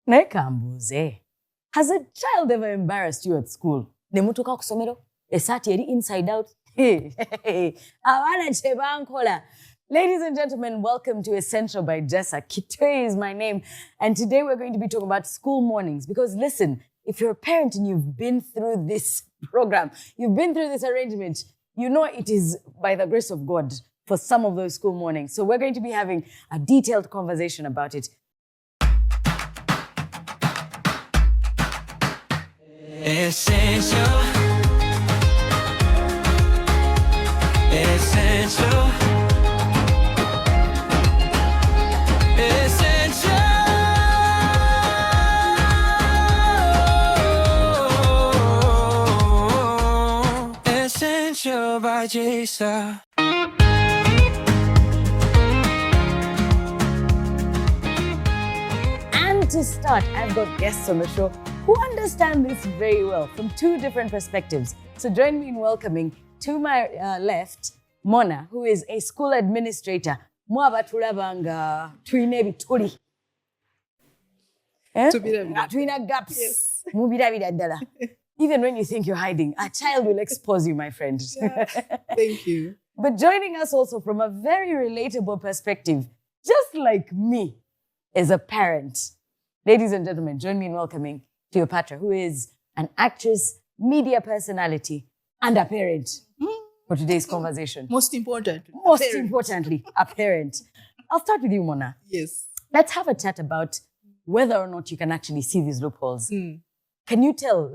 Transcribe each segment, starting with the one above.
Nekambuze. Has a child ever embarrassed you at school? Nemutuka kusomero? Esati eri inside out? Awana chebankola. Ladies and gentlemen, welcome to Essenshow by JESA. Kitoy is my name. And today we're going to be talking about school mornings. Because listen, if you're a parent and you've been through this program, you've been through this arrangement, you know it is by the grace of God for some of those school mornings. So we're going to be having a detailed conversation about it. Essential. Essential. Essential. Essential by JESA. And to start, I've got guests on the show who understand this very well from two different perspectives. So join me in welcoming, to my left, Mona, who is a school administrator. Mwabatulabanga tuine bituli. Tuine gaps. Yes. Mubirabira ddala. Even when you think you're hiding, a child will expose you, my friend. Yeah. Thank you. But joining us also from a very relatable perspective, just like me as a parent. Ladies and gentlemen, join me in welcoming Cleopatra, who is an actress, media personality, and a parent for today's conversation. Most important. Most importantly, a parent. I'll start with you, Mona. Yes. Let's have a chat about whether or not you can actually see these loopholes. Can you tell,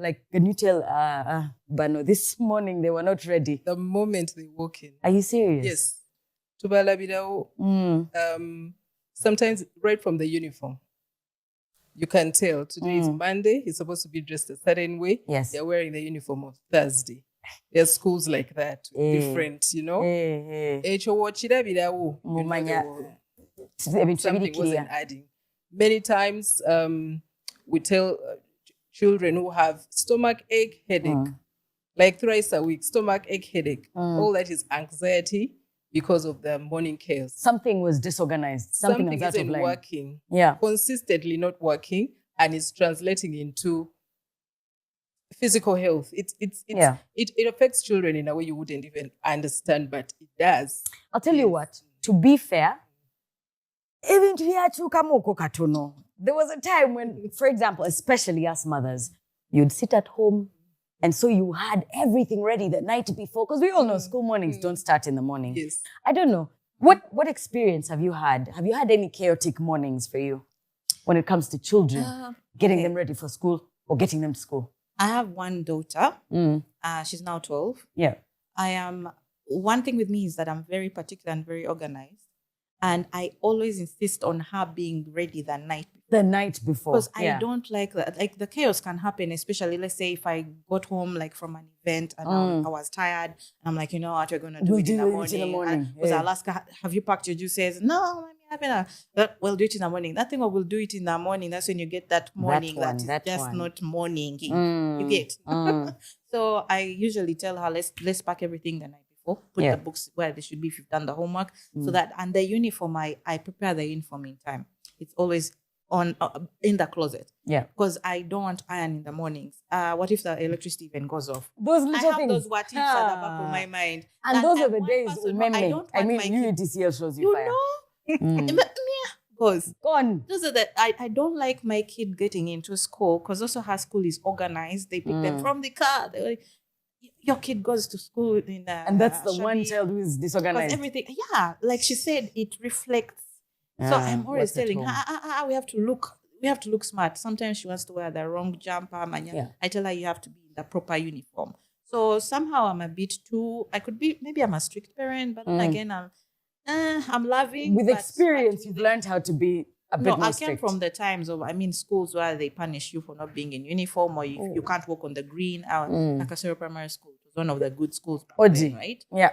Bano, this morning they were not ready? The moment they walk in. Are you serious? Yes. Tubalabidao. Sometimes right from the uniform, you can tell today is Monday. He's supposed to be dressed a certain way. Yes. They're wearing the uniform of Thursday. There's schools like that, different, you know. Something wasn't adding. Many times we tell children who have stomach ache, headache, like thrice a week, stomach ache, headache. All that is anxiety because of the morning chaos. Something was disorganized. Something was out of isn't line. working. Yeah. Consistently not working, and it's translating into physical health. It affects children in a way you wouldn't even understand, but it does. I'll tell you what, to be fair, there was a time when, for example, especially us mothers, you'd sit at home and so you had everything ready the night before, because we all know school mornings don't start in the morning. Yes. I don't know. What experience have you had? Have you had any chaotic mornings for you when it comes to children, getting them ready for school or getting them to school? I have one daughter. She's now 12. Yeah. One thing with me is that I'm very particular and very organized. And I always insist on her being ready the night before. The night before. Because I don't like that. Like the chaos can happen, especially let's say if I got home like from an event and I was tired. And I'm like, you know what, we're going to do it in the morning. Because I'll ask her, have you packed your juices? No, we'll do it in the morning. That thing we'll do it in the morning. That's when you get that morning that is just not morning. You get. So I usually tell her, let's pack everything the night before. Put the books where they should be if you've done the homework. So that, and the uniform, I prepare the uniform in time. It's always on in the closet. Yeah. Because I don't want iron in the mornings. What if the electricity even goes off? Those little things. Those what ifs at the back of my mind. And those are the days UETCL shows you fire. Because gone. Those are I don't like my kid getting into school because also her school is organized. They pick them from the car. They're like, your kid goes to school in and that's the one child who is disorganized. Everything, like she said, it reflects. So I'm always telling her, we have to look smart. Sometimes she wants to wear the wrong jumper. I tell her you have to be in the proper uniform. So somehow I'm a bit too. I could be, maybe I'm a strict parent, but then again I'm loving. With experience, you've learned how to be a bit more strict. I came from the times of, schools where they punish you for not being in uniform or you can't walk on the green. Nakasero Primary School was one of the good schools back then, right? Yeah.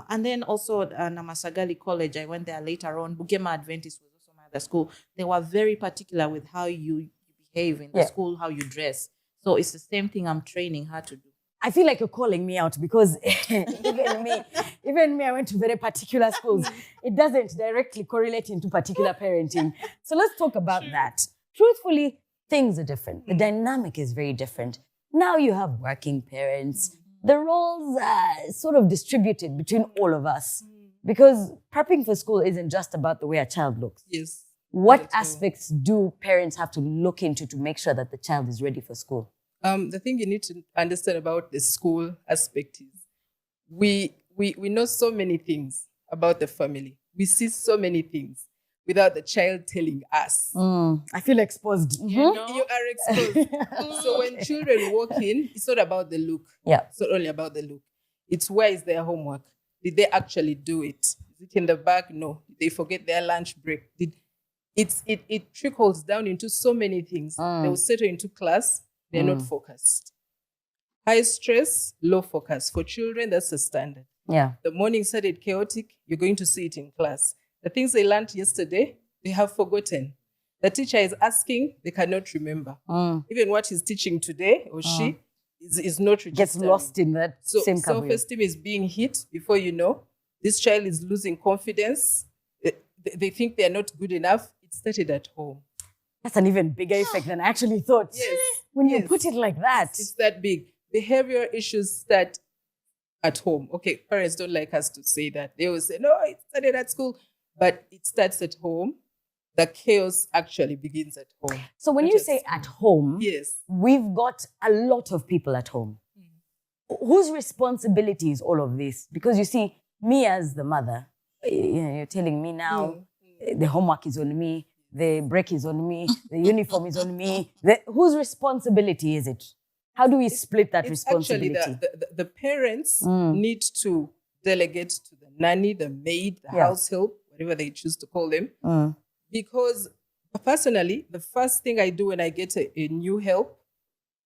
And then also Namasagali College, I went there later on. Bugema Adventist was also my other school. They were very particular with how you behave in the school, how you dress. So it's the same thing I'm training her to do. I feel like you're calling me out because even me, I went to very particular schools. It doesn't directly correlate into particular parenting. So let's talk about that. Truthfully, things are different. The dynamic is very different. Now you have working parents. The roles are sort of distributed between all of us because prepping for school isn't just about the way a child looks. Yes. What aspects do parents have to look into to make sure that the child is ready for school? The thing you need to understand about the school aspect is we know so many things about the family. We see so many things without the child telling us. I feel exposed. You are exposed. So when children walk in, it's not about the look. Yeah. It's not only about the look. It's where is their homework? Did they actually do it? Is it in the bag? No. Did they forget their lunch break? It trickles down into so many things. They will settle into class. They're not focused. High stress, low focus. For children, that's the standard. Yeah. The morning started chaotic. You're going to see it in class. The things they learned yesterday, they have forgotten. The teacher is asking, they cannot remember. Even what he's teaching today or she is not registering. Gets lost in that same career. Self-esteem is being hit before you know. This child is losing confidence. They think they're not good enough. It started at home. That's an even bigger effect than I actually thought. Yes. When you put it like that. It's that big. Behavioral issues start at home. Okay, parents don't like us to say that. They will say, no, it started at school. But it starts at home. The chaos actually begins at home. So when you say at home, yes, we've got a lot of people at home. Whose responsibility is all of this? Because you see, me as the mother, you're telling me now, the homework is on me, the break is on me, the uniform is on me. Whose responsibility is it? How do we split that responsibility? Actually, the parents need to delegate to the nanny, the maid, the house help, whatever they choose to call them. Because personally, the first thing I do when I get a new help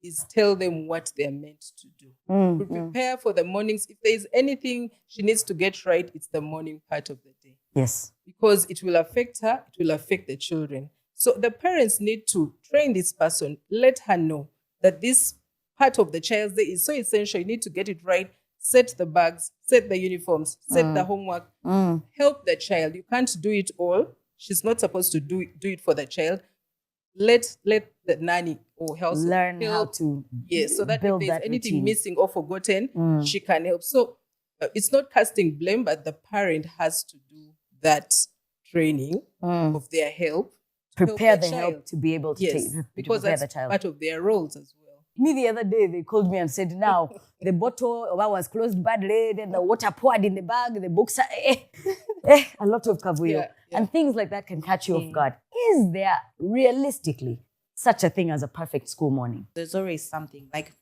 is tell them what they're meant to do. Prepare for the mornings. If there's anything she needs to get right, it's the morning part of the day. Yes. Because it will affect her, it will affect the children. So the parents need to train this person, let her know that this part of the child's day is so essential. You need to get it right. Set the bags, set the uniforms, set the homework. Help the child. You can't do it all. She's not supposed to do it for the child. Let the nanny or help learn how to so that if there's anything routine missing or forgotten, she can help. So it's not casting blame, but the parent has to do that training of their help. Prepare the help to be able to take because that's part of their roles as well. Me the other day, they called me and said, now, the bottle was closed badly, then the water poured in the bag, the books are, a lot of kavuyo. And things like that can catch you off guard. Is there realistically such a thing as a perfect school morning? There's always something. Like,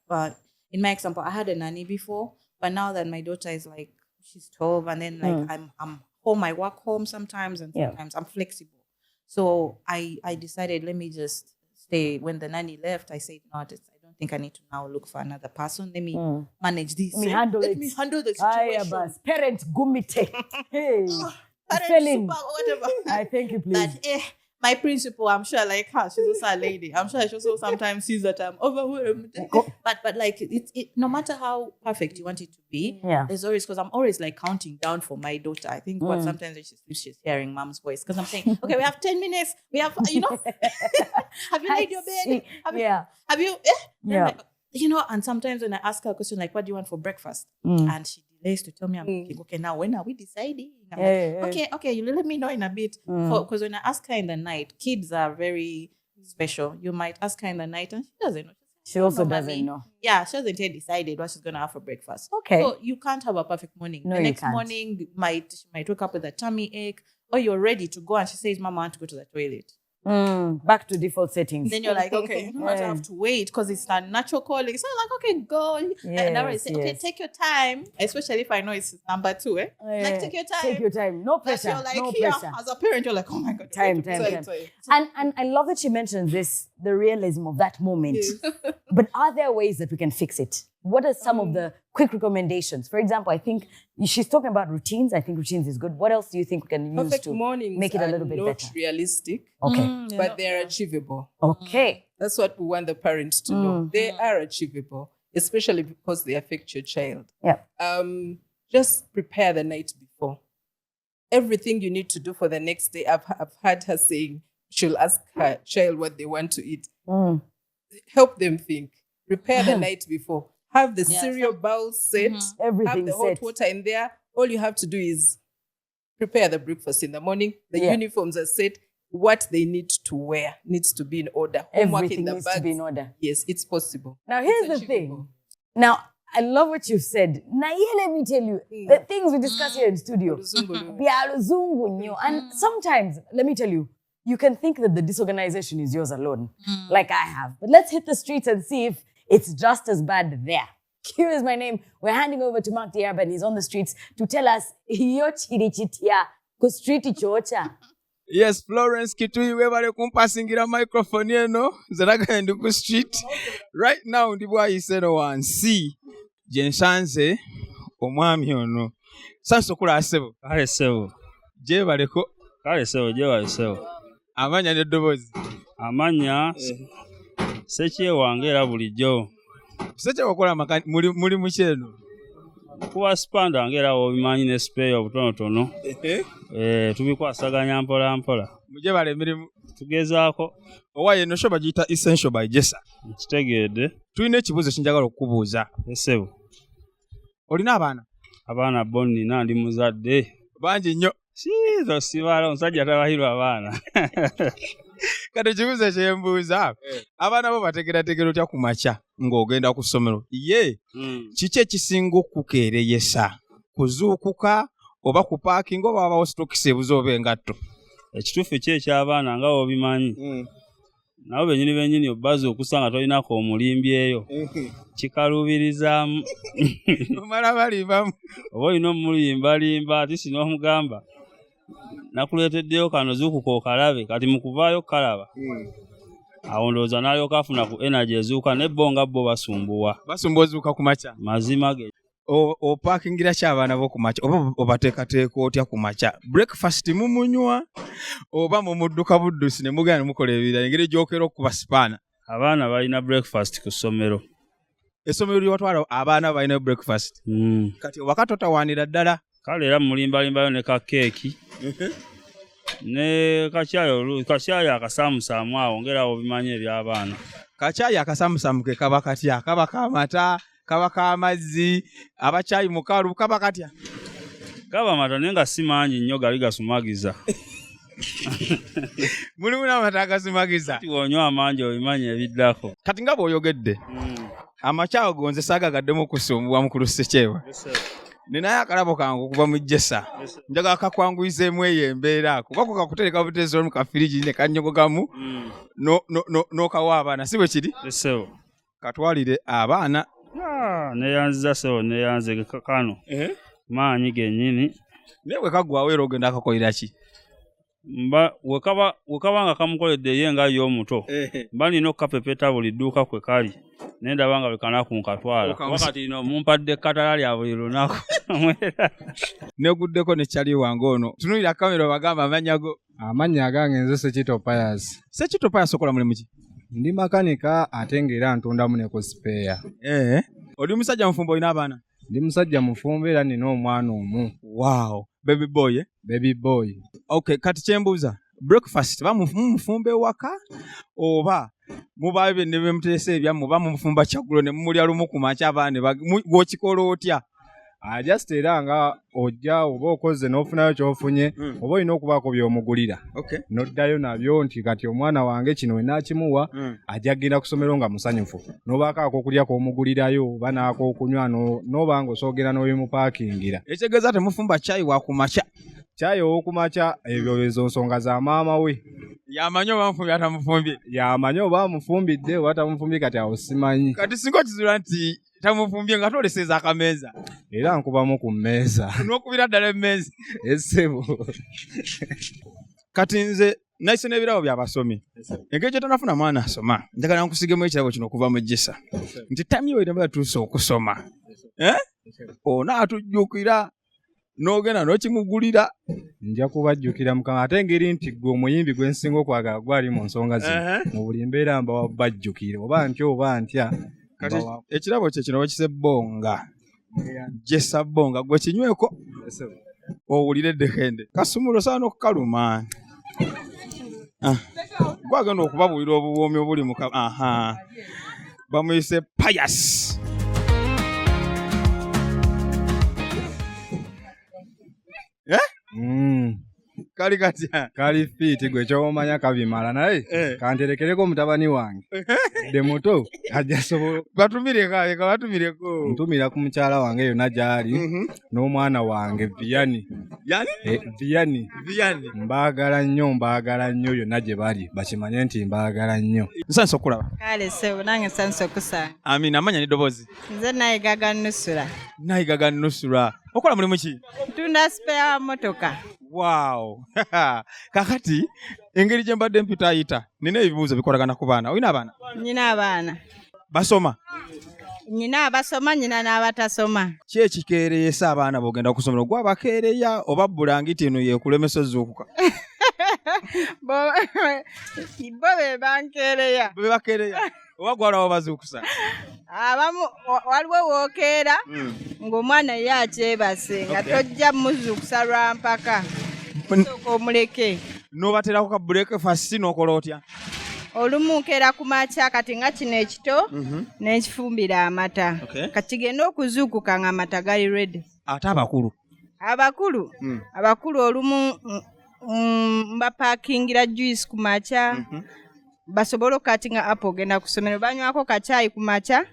in my example, I had a nanny before, but now that my daughter is like, she's 12, and then like I'm home, I work home sometimes, and sometimes I'm flexible. So I decided, let me just stay. When the nanny left, I said, no, I don't think I need to now look for another person. Let me manage this. Let me handle the situation. Parent gumite. Hey. Parent super, whatever. I thank you, please. That, my principal, I'm sure, like her, she's also a lady. I'm sure she also sometimes sees that I'm overwhelmed. But like, it no matter how perfect you want it to be, there's always, because I'm always like counting down for my daughter. I think what sometimes when she's hearing mom's voice, because I'm saying, okay, we have 10 minutes. We have, have you made your bed? Have you? Like, and sometimes when I ask her a question like, what do you want for breakfast? And she delays to tell me, I'm thinking, okay, now when are we deciding? I'm okay, you let me know in a bit. Because when I ask her in the night, kids are very special. You might ask her in the night and she doesn't know. She also doesn't know. Yeah, she hasn't yet decided what she's going to have for breakfast. Okay. So you can't have a perfect morning. No, the next can't. morning, she might wake up with a tummy ache, or you're ready to go and she says, Mama, I want to go to the toilet. Back to default settings. Then you're like, okay, you don't have to wait because it's a natural calling. So I'm like, okay, go. And I always say, okay, take your time. Especially if I know it's number 2, Like, take your time. Take your time. No pressure. You're like, no here, pressure. as a parent, you're like, oh my God. Time. And I love that she mentions this, the realism of that moment. Yes. But are there ways that we can fix it? What are some of the quick recommendations? For example, I think she's talking about routines. I think routines is good. What else do you think we can use Perfect to mornings make it a little bit not better? Realistic, okay, but they're achievable. Okay, that's what we want the parents to know. They are achievable, especially because they affect your child. Yeah. Just prepare the night before. Everything you need to do for the next day. I've heard her saying, she'll ask her child what they want to eat. Help them think. Prepare the night before. Have the cereal bowl set. Everything have the hot set. water in there. All you have to do is prepare the breakfast in the morning. The uniforms are set. What they need to wear needs to be in order. Homework Everything in the needs bags. to be in order. Yes, it's possible. Now, here's the thing. Now, I love what you've said. Now, here, let me tell you, the things we discuss here in studio. And sometimes, let me tell you, you can think that the disorganization is yours alone, like I have. But let's hit the streets and see if it's just as bad there. Here is my name. We're handing over to Mark Diarba, and he's on the streets to tell us, yo chirichitia, ku street chocha. Yes, Florence Kitui, webale kumpasingira microphone eno, zeraga nduku street. Right now, ndibwa yiseno wansi, jenshanze, omwami ono. Sanso kula asebo. Kale sebo. Je baleko. Kale sebo, je baleko. Amanya ne dobozi. Amanya, seche wangera bulijjo. Seche wakola makani, muri mucheno. Kuwa spanda ngera obimanyi ne spare obutonotono. Tubikwasaganya mpola. Muje bale mirimu tugezaako. Owaye no shoba jita Essenshow by JESA. Kitegedde. Tulina ekibuzo kinjagala okukubuuza. Esebo. Olina abaana? Abaana bonni ndi muzadde. Bangi nnyo. Sizo sibala omusajja tabahirwa abaana. Kati ekibuzo kyembuuza. Abaana bo bategera otya ku makya ng'ogenda ku ssomero. Kiki ekisinga okukukeereyesa? Kuzuukuka oba ku parking oba wabawo sitokisi ebuze oba engatto? Ekituufu ki eky'abaana nga obimanyi? Nabo bennyini obbaza okusanga tolinako omulimbi eyo. Kikaluubirizaamu. Omala balimbamu. Oba olina omulimbalimba ati sin'omugamba. Nakuleeteddeyo kano zuukuka okalabe kati mu kuvaayo kalaba. Awo ndowooza n'alyoka afuna ku energy ezuuka nebbo nga bo basumbuwa. Basumbuwa ozuuka ku makya. Mazima ge. Opakingira ki abaana bo ku makya oba obateekateeka otya ku makya? Breakfast mumunywa oba mumudduka buddusi ne mugenda mukola ebirala engeri gyokera okuba sipaana? Abaana balina breakfast ku ssomero. Essomero ly'otwala abaana balina breakfast. Kati wakati otawaanira ddala. Kale era mulimbalimbayo ne ka keeki. Ne kacyayo akasaamusaamu awo ngera obimanyi eby'abaana. Kacyayo akasaamusaamu ke kaba katya? Kaba kamata, kaba kamazzi, abacyayi mukalu kaba katya? Kaba mata naye nga si mangi nnyo gali gasumagiza. Mulimu n'amata agasumagiza. Kati bw'onywa amangi obimanyi ebiddako. Kati nga bw'oyogedde. Amakyago gonze saagagaddemu okusumbuwa mu Kulusekyewa. Ninaye akalabo kangu okuva mu JESA. Njagala kakwanguyizeemu eyo embeera. Kuba kakutereka buteezi mu kafiriji ne kannyogogamu n'okawa abaana. Si bwe kiri? Eseo. Katwalire abaana. Neyanziza sewo neyanze kano. Maanyi gennyini. Naye bwe kaggwawo era ogenda akakolera ki? Wekaba nga kamukoledde ye nga y'omuto. Mba nina okukapepeta buli dduuka kwe kali. Nendaba nga bwe kanaku nkatwala. Wakati ino mumpadde ekkatala lya buli lunaku. Neguddeko ne kyali wange ono. Tunuulira kamera bagamba amannya go. Amannya agange nze Sekito Pius. Sekito Pius okola mulimu ki? Ndi makanika ate ng'era ntundamu ne ku spare. Oli musajja mufumbo olina abaana? Ndi musajja mufumbo era nina omwana omu. Wow. Baby boy, Baby boy. Okay, kati kyembuuza. Breakfast mufumbe waka oba mubaye benne bemuteese ebyamu oba mufumba kyagulo ne mumulya lumu ku makya abaana gw'okikola otya? Just era nga ojja oba okoze n'ofunayo ky'ofunye oba olina okubaako by'omugulira. N'oddayo nabyo nti kati omwana wange kino we naakimuwa ajja kgenda ku ssomero nga musanyufu. N'obaako akokulya k'omugulirayo oba n'ak'okunywa n'oba ng'osoogera n'obimupakingira. Ekitegeeza temufumba caayi wa ku makya? Caayi ow'okumakya ebyo ezo nsonga za maama we. Yamanyi oba mufumbye atamufumbye? Yamanyi oba amufumbidde oba tamufumbye kati awo simanyi. Kati singa okizula nti tamufumbye nga toleseza akameeza. Era nkubamu ku mmeeza. N'okubira ddala emmeeza. Essebo. Kati nze nayise n'ebirabo by'abasomi. Engeri gye tanafuna mwana asoma. Njagala nkusigemu ekirabo kino okuva mu JESA. Nti ttaamu yo eramba yatuuse okusoma. Onaatujjukira n'ogenda n'okimugulira. Nja kubajjukira Mukama ate engeri nti gwe omuyimbi gwe nsinga okwagala gwali mu nsonga zino. Mu buli mbeera mba wabajjukire oba ntya oba ntya. Kati ekirabo kye kino bakise Bonga. JESA Bonga gwe kinyweko. Owulire ddekende. Kasumulo saana okukaluma. gwagenda okubabuulira obuwoomi obuli mu aha bamuyise Pius. Kali katya? Kali fiti gwe kyomanya kabimala naye kanterekereko mutabani wange de muto ajasobola batumireko ntumira ku mukyala wange yonna gyali n'omwana wange Vianney. Vianney mbaagala nnyo yonna gye bali bakimanye nti mbaagala nnyo. Nsanso okulaba. Kale sebo nange nsanso okusanga. Amina, amanya n'eddoboozi. Nze Nayigaga Nusura. Nayigaga Nusura. Okola mulimu ki? Ntunda spare motoka. Wow. Kakati engeri gye mbadde mpita ayita nina ebibuuzo bikolagana ku baana. Olina abaana? Nyina abaana. Basoma? Nyina abasoma, nyina n'abatasoma. Ki ekikeereyesa abaana b'ogenda kusomera? Gwe abakeereya oba bulangiti eno yeekulemesa ozzuukuka? Bo be bankeereya. Be bakeereya. Oba gwalawo bazuukusa? Abamu waliwo wookeera ng'omwana ye akyebase nga tojja muzuukusa lwa mpaka. Sooka omuleke. N'obaterako ka breakfast n'okola otya? Olumu nkeera ku makya kati nga kino ekito n'ekifumbira amata. Kati kigenda okuzuukuka ng'amata gali ready. Ate abakulu? Abakulu olumu mbapaakingira juice ku makya. Basobola okukatinga apple ogenda ku ssomero banywako kacaayi ku makya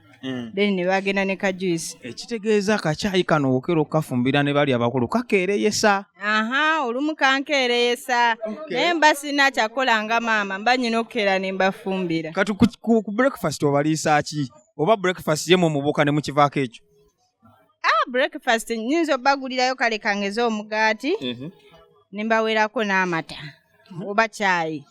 then ne bagenda ne ka juice. Ekitegeeza akacaayi kano okeera okukafumbira ne bali abakulu kakeereyesa. Olumu kankeereyesa naye mba sina kyakola nga maama mba nyina okukeera ne mbafumbira. Kati ku breakfast obaliisa ki? Oba breakfast ye mu mubuka ne mukivaako ekyo? Breakfast nyinza obbagulirayo kale kangeze omugaati ne mbaweerako n'amata oba caayi.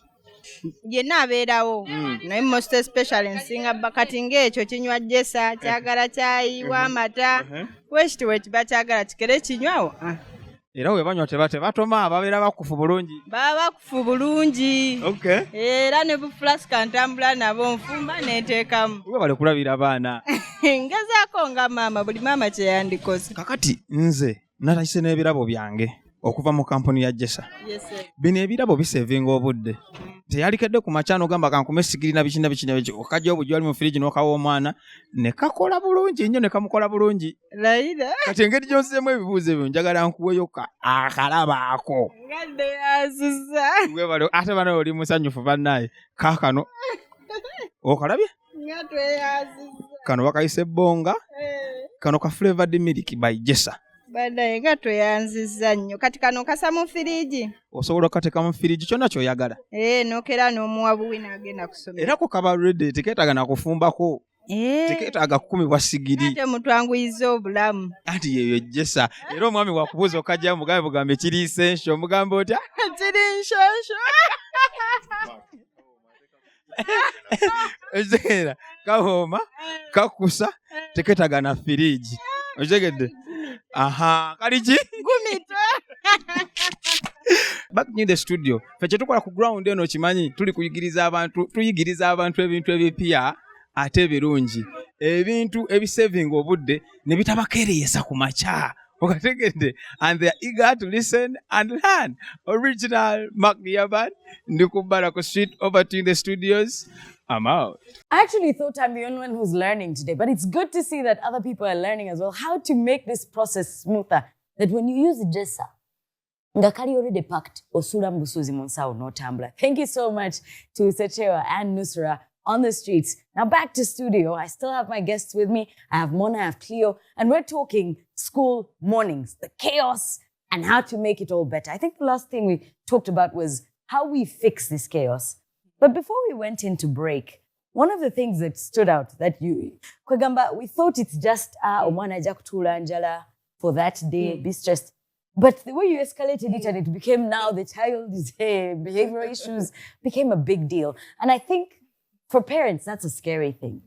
Yenna abeerawo naye most especially nsinga bakati ng'ekyo kinywa JESA kyagala caayi w'amata wekiti we kiba kyagala kikere kinywawo. Era we banywa tebatoma babeera bakufu bulungi. Baba bakufu bulungi. Era ne bufulaska ntambula nabo nfumba neeteekamu. We bali kulabira abaana. Ngezaako nga maama buli maama kye yandikoze. Kakati nze natayise n'ebirabo byange okuva mu kampuni ya JESA. Bino ebirabo bisevinga obudde. Teyalikedde ku makya n'ogamba kankume sigiri na biki okajja obujja wali mu firiji n'okawa omwana ne kakola bulungi nnyo ne kamukola bulungi. Layira. Kati engeri gy'onseemu ebibuuzo ebyo njagala nkuweyo akalabaako. Ngadde yasuza. Ate bano oli musanyufu bannaye kaakano okalabye? Nga tweyasuza. Kano bakayise ebbonga kano ka flavored milk by JESA. Badaye nga tweyanzizza nnyo kati kano kasa mu firiji. Osobola okateeka mu firiji kyonna ky'oyagala. Nokeera n'omuwa buwi n'agenda kusomera. Era ko kaba ready tekeetaaga na kufumbako. Tekeetaaga kukumibwa sigiri. Ate mutwanguyiza obulamu. Anti yeyo JESA. Era omwami wakubuuza okajja mugambe kiri Essenshow mugambe otya? Kiri nshonsho. Ezeera kahooma kakusa tekeetaaga na firiji. Otegedde? Kali ki? Gumito. Back in the studio. Fe kye tukola ku ground eno kimanyi tuli tuyigiriza abantu ebintu ebipya ate ebirungi. Ebintu ebisavinga obudde ne bitabakeereyesa ku makya. Okategedde? And they are eager to listen and learn. Original Mark Yaban. Ndikubbala ku street over to the studios. I'm out. I actually thought I'm the only one who's learning today, but it's good to see that other people are learning as well how to make this process smoother. That when you use JESA, ngakali already packed, osula mbusuzi monsawo no tambula. Thank you so much to Sechewa and Nusra on the streets. Now back to studio. I still have my guests with me. I have Mona, I have Cleo, and we're talking school mornings, the chaos, and how to make it all better. I think the last thing we talked about was how we fix this chaos. But before we went into break, one of the things that stood out that Kwegamba, we thought it's just omwana ajja kutuula njala for that day, be stressed. But the way you escalated it and it became now the child's behavioral issues became a big deal. And I think for parents, that's a scary thing.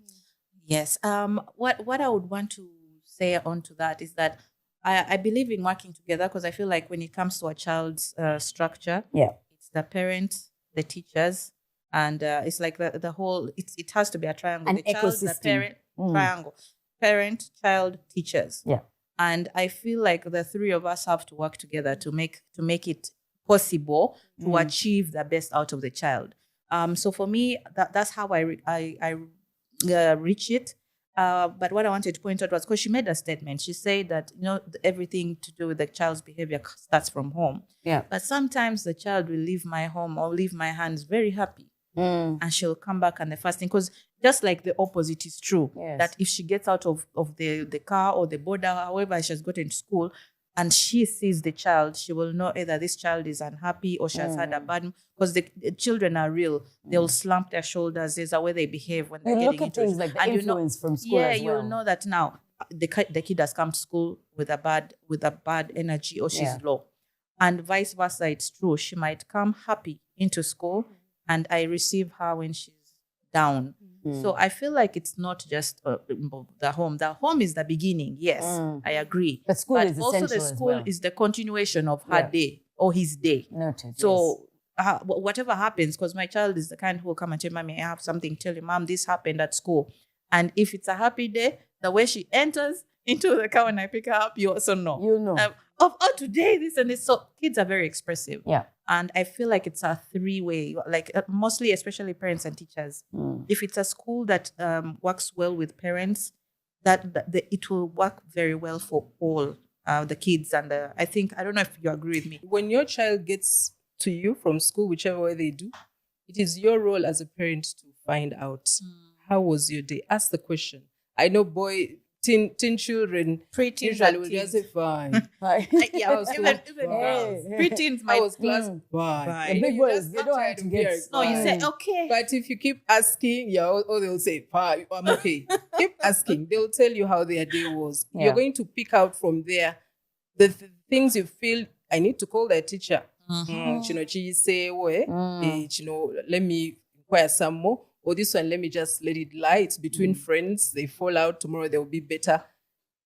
Yes. What I would want to say onto that is that I believe in working together because I feel like when it comes to a child's structure, it's the parents, the teachers, and it's like the whole, it has to be a triangle. An the child, ecosystem. the parent, triangle. Parent, child, teachers. Yeah. And I feel like the three of us have to work together to make it possible to achieve the best out of the child. So for me, that's how I reach it. But what I wanted to point out was because she made a statement. She said that everything to do with the child's behavior starts from home. Yeah. But sometimes the child will leave my home or leave my hands very happy, and she'll come back and the first thing, because just like the opposite is true, that if she gets out of the car or the border, however she has gotten to school, and she sees the child, she will know either this child is unhappy or she has had a bad, because the children are real. They'll slump their shoulders. There's a way they behave when they're getting look at into things it. like the And influence from school as well. you'll know that now the kid has come to school with a bad energy, or she's low. And vice versa, it's true. She might come happy into school, and I receive her when she's down. So I feel like it's not just the home. The home is the beginning. Yes, I agree. But school is also essential the as school well. is the continuation of her day or his day. Noted. So whatever happens, because my child is the kind who will come and tell Mommy, I have something to tell you, Mom, this happened at school. And if it's a happy day, the way she enters into the car when I pick her up, you also know. You know. Today, this and this. So kids are very expressive. Yeah. And I feel like it's a three-way, like mostly, especially parents and teachers. If it's a school that works well with parents, it will work very well for all the kids. And I don't know if you agree with me. When your child gets to you from school, whichever way they do, it is your role as a parent to find out how was your day. Ask the question. I know teen children usually will just say fine. Even girls. Preteens might. How was class? Fine. The big You boys, just they not don't tired have to of get. hearing No, you fine. say okay. But if you keep asking, or they'll say, fine, I'm okay. Keep asking. They'll tell you how their day was. Yeah. You're going to pick out from there the things you feel, I need to call that teacher. She say, let me inquire some more. Or this one, let me just let it lie. It's between friends. They fall out. Tomorrow they'll be better,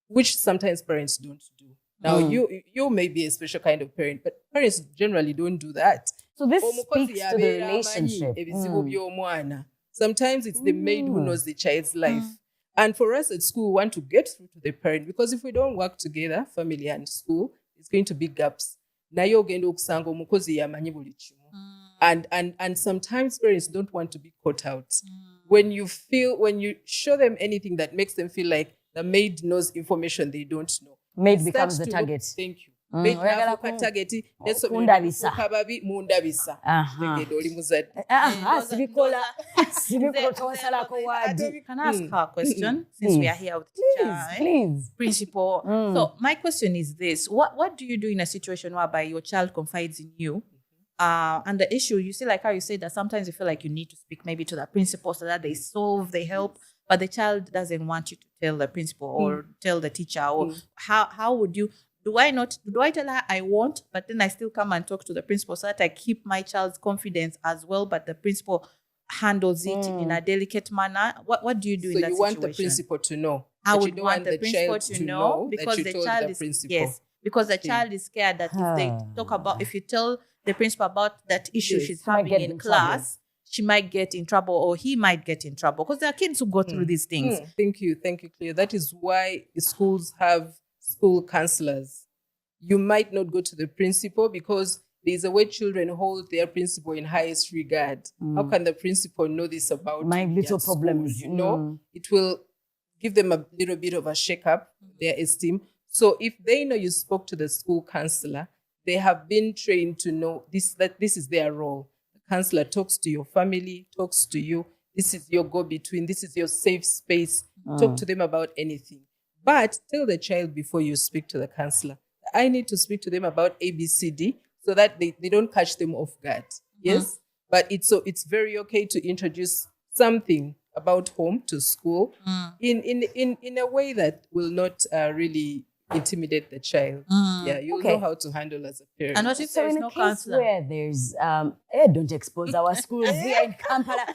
which sometimes parents don't do. Now, you may be a special kind of parent, but parents generally don't do that. So this speaks to the relationship. Sometimes it's the maid who knows the child's life. And for us at school, we want to get through to the parent, because if we don't work together, family and school, it's going to be gaps. And sometimes parents don't want to be caught out. When you show them anything that makes them feel like the maid knows information they don't know, maid becomes the target. Thank you. Maid nafuuka target. Mundabisa. Sibikola towasalako wadi. Can I ask her a question since we are here with the teacher, Please. principal? So my question is this: What do you do in a situation whereby your child confides in you? And the issue, you see, like how you said that sometimes you feel like you need to speak maybe to the principal so that they help, but the child doesn't want you to tell the principal or tell the teacher, or how would you? Do I tell her I won't, but then I still come and talk to the principal so that I keep my child's confidence as well, but the principal handles it in a delicate manner? What do you do in that situation? So you want the principal to know? I would want the principal to know, because the child is because the child is scared that if you tell the principal about that issue she's having in class, she might get in trouble, or he might get in trouble, because there are kids who go through these things. Thank you, Cleo. That is why schools have school counselors. You might not go to the principal because there's a way children hold their principal in highest regard. How can the principal know this about my little school, problems? It will give them a little bit of a shake-up, their esteem. So if they know you spoke to the school counselor, they have been trained to know that this is their role. The counselor talks to your family, talks to you. This is your go-between. This is your safe space. Talk to them about anything. But tell the child before you speak to the counselor, I need to speak to them about ABCD so that they don't catch them off guard. Yes? But it's very okay to introduce something about home to school in a way that will not really intimidate the child. You'll know how to handle as a parent. And what if So there is in no a case counselor? where there's don't expose our schools here in Kampala.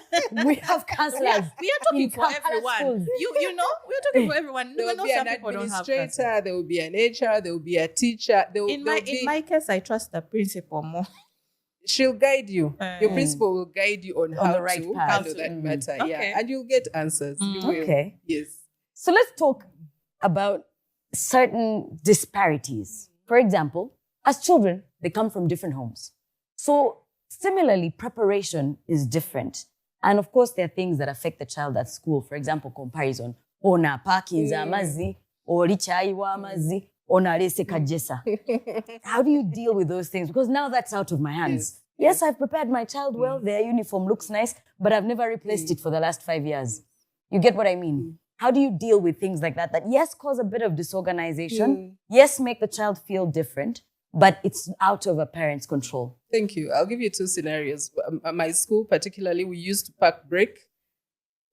We have counselors. We are talking in for Kampala everyone. schools. You know, we're talking for everyone. There Even will though be some an people don't have administrator, counselors. there will be an HR, there will be a teacher. In my case, I trust the principal more. She'll guide you. Your principal will guide you on how the right to path. handle that matter. Okay. Yeah, and you'll get answers. You will. Okay. Yes. So let's talk about certain disparities. For example, as children, they come from different homes. So similarly, preparation is different. And of course, there are things that affect the child at school. For example, comparison. Ona parking amazi, oli chai wa amazi, ona lese kajesa. How do you deal with those things? Because now that's out of my hands. Yes, I've prepared my child well. Their uniform looks nice, but I've never replaced it for the last 5 years. You get what I mean? How do you deal with things like that? That yes, cause a bit of disorganization. Yes, make the child feel different, but it's out of a parent's control. Thank you. I'll give you 2 scenarios. At my school, particularly, we used to pack break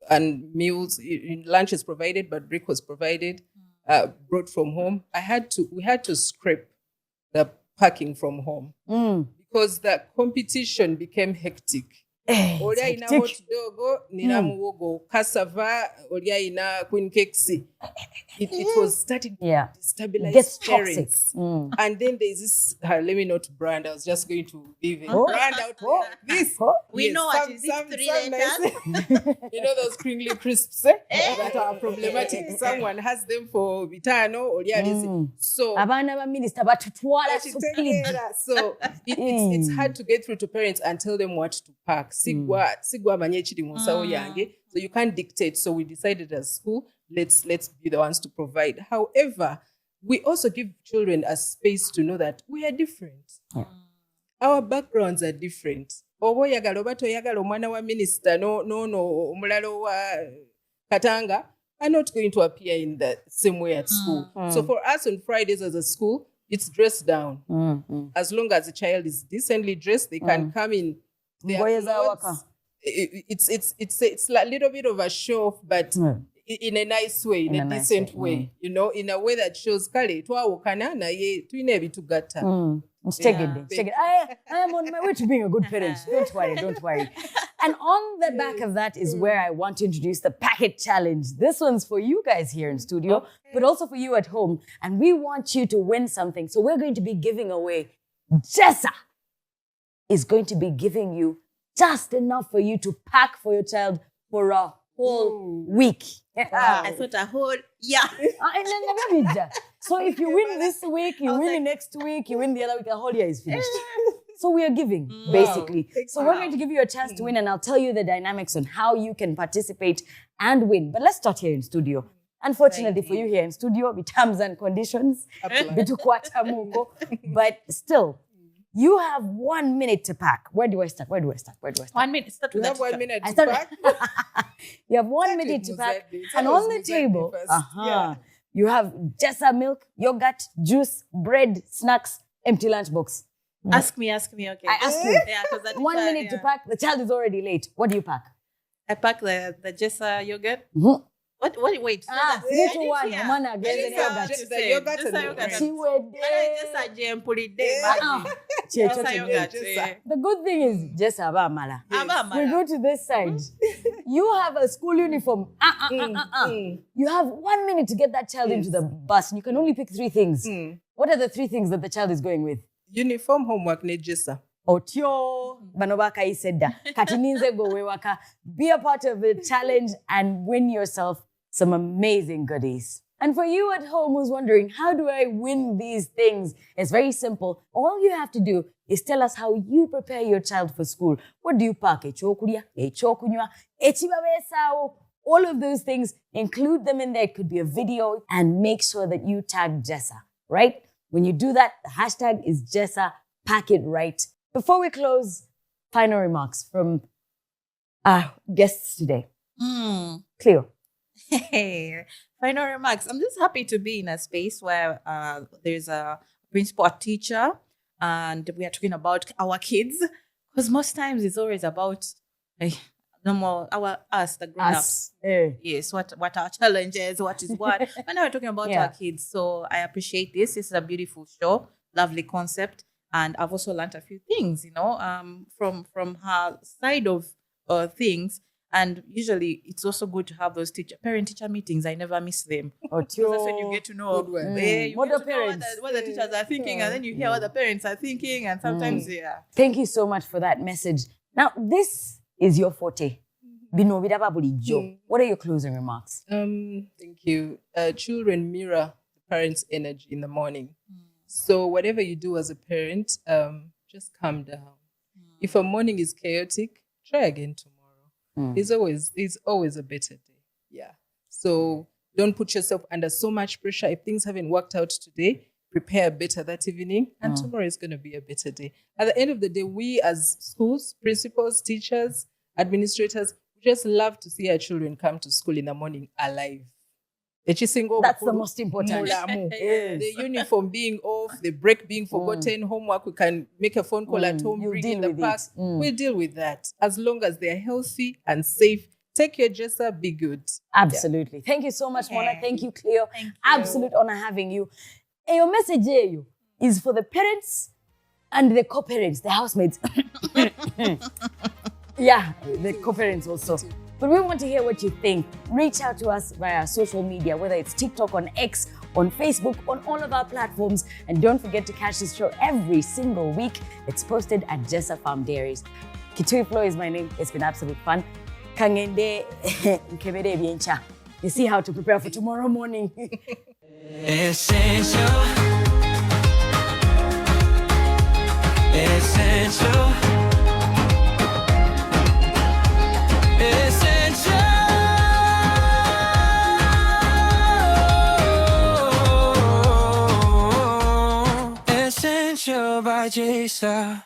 and meals. Lunch is provided, but break was provided, brought from home. We had to scrape the packing from home because the competition became hectic. Olya ina hot dog, nina muwogo, cassava, olya ina queen cakes. It was starting to destabilize parents. And then there's this, let me not brand, I was just going to give a brand out like this. We know what is it, 3 letters. You know those crinkly crisps that are problematic. Someone has them for vitano, olya lisi. So, Abana ba minister batutwala so it's hard to get through to parents and tell them what to pack. Sigwa manye chiri musawo yange. So you can't dictate. So we decided as school, let's be the ones to provide. However, we also give children a space to know that we are different. Our backgrounds are different. Obo yagala obato yagala omwana wa minister no omulalo wa Katanga are not going to appear in the same way at school. So for us on Fridays as a school, it's dressed down. As long as the child is decently dressed, they can come in their clothes. It's a little bit of a show off, but in a nice way, in a decent way, you know, in a way that shows kale twawukana naye tuyina ebitugata. I am on my way to being a good parent. Don't worry. And on the back of that is where I want to introduce the packet challenge. This one's for you guys here in studio, but also for you at home. And we want you to win something. So we're going to be giving away JESA is going to be giving you just enough for you to pack for your child for a whole week. I thought a whole So if you win this week, you win next week, you win the other week, the whole year is finished. So we are giving, basically. So we're going to give you a chance to win, and I'll tell you the dynamics on how you can participate and win. But let's start here in studio. Unfortunately for you here in studio, with terms and conditions, but still, you have 1 minute to pack. Where do I start? 1 minute. Start You with have that. 1 minute to pack. You have 1 minute to pack. And on the table, you have JESA milk, yogurt, juice, bread, snacks, empty lunchbox. Ask me, okay. I ask you. Yeah, 'cause that 1 minute to pack. The child is already late. What do you pack? I pack the JESA yogurt. Mm-hmm. What? Wait. Little one. Mwana ageze ne yogurt. The yogurt and the bread. JESA jam put it there. The good thing is JESA abamala. We go to this side. You have a school uniform. You have 1 minute to get that child into the bus. And you can only pick 3 things. What are the 3 things that the child is going with? Uniform, homework, ne JESA. Otyo, bano bakayise kati ninze gwe wewaka. Be a part of the challenge and win yourself some amazing goodies. And for you at home who's wondering, how do I win these things? It's very simple. All you have to do is tell us how you prepare your child for school. What do you pack? Echokulia, echokunywa, echibabesao. All of those things, include them in there. It could be a video, and make sure that you tag JESA, right? When you do that, the hashtag is JESA, pack it right. Before we close, final remarks from our guests today. Cleo. Hey, final remarks. I'm just happy to be in a space where there's a principal, a teacher, and we are talking about our kids. Because most times it's always about us, the grown-ups. Yes, what our challenges, what is what. But now we're talking about our kids. So I appreciate this. This is a beautiful show, lovely concept. And I've also learned a few things, from her side of things. And usually it's also good to have those parent-teacher meetings. I never miss them. Because that's when you get to know, what the teachers are thinking, and then you hear what the parents are thinking, and sometimes, Thank you so much for that message. Now, this is your forte. What are your closing remarks? Thank you. Children mirror the parents' energy in the morning. So whatever you do as a parent, just calm down. If a morning is chaotic, try again tomorrow. It's always a better day. Yeah. So don't put yourself under so much pressure. If things haven't worked out today, prepare better that evening, and tomorrow is going to be a better day. At the end of the day, we as schools, principals, teachers, administrators, we just love to see our children come to school in the morning alive. That's the most important. Yes. The uniform being off, the break being forgotten, homework, we can make a phone call at home, bring in the park. We'll deal with that. As long as they're healthy and safe, take your JESA, be good. Absolutely. Thank you so much, Mona. Thank you, Cleo. Thank you. Absolute honor having you. And your message here is for the parents and the co-parents, the housemates. Yeah, the co-parents also. But we want to hear what you think. Reach out to us via social media, whether it's TikTok, on X, on Facebook, on all of our platforms. And don't forget to catch this show every single week. It's posted at JESA Farm Dairies. Kitui Flo is my name. It's been absolute fun. Kangende nkebere byencha. You see how to prepare for tomorrow morning. Essential. Essential. Essential by JESA.